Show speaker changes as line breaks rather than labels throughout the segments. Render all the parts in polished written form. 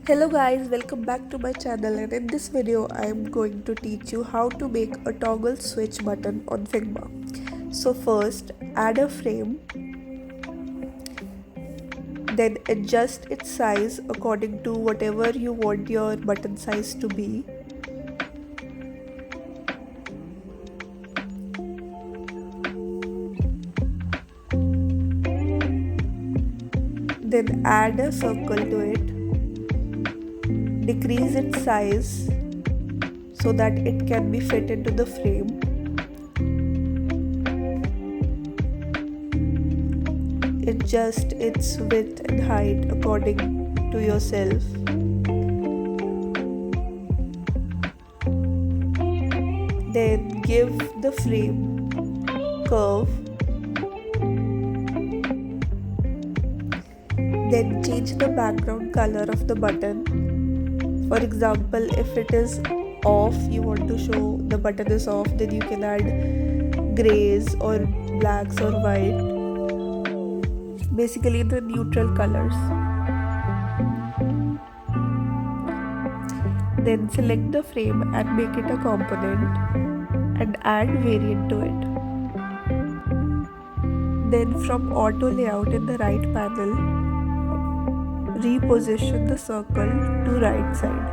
Hello guys, welcome back to my channel, and in this video I am going to teach you how to make a toggle switch button on Figma. So first add a frame, then adjust its size according to whatever you want your button size to be. Then add a circle to it. Decrease its size so that it can be fit into the frame. Adjust its width and height according to yourself. Then give the frame curve. Then change the background color of the button. For example, if it is off, you want to show the button is off, then you can add grays or blacks or white. Basically the neutral colors. Then select the frame and make it a component and add variant to it. Then from auto layout in the right panel, reposition the circle to right side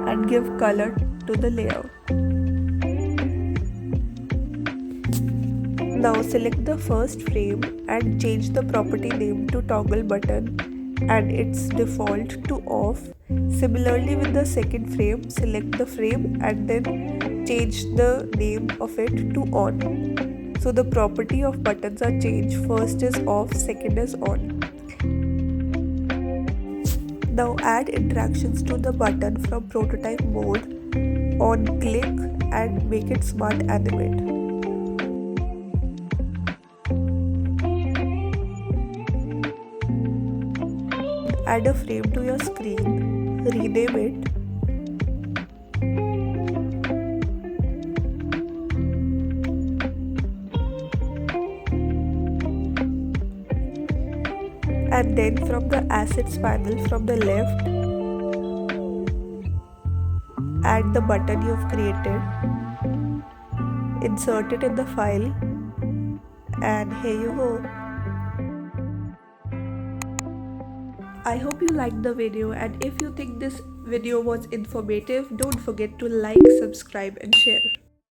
and give color to the layout. Now select the first frame and change the property name to toggle button and its default to off. Similarly with the second frame, select the frame and then change the name of it to on. So the property of buttons are changed. First is off, second is on. Now add interactions to the button from prototype mode on click and make it smart animate. Add a frame to your screen, rename it, and then from the assets panel from the left, add the button you have created, insert it in the file, and here you go. I hope you liked the video, and if you think this video was informative, don't forget to like, subscribe and share.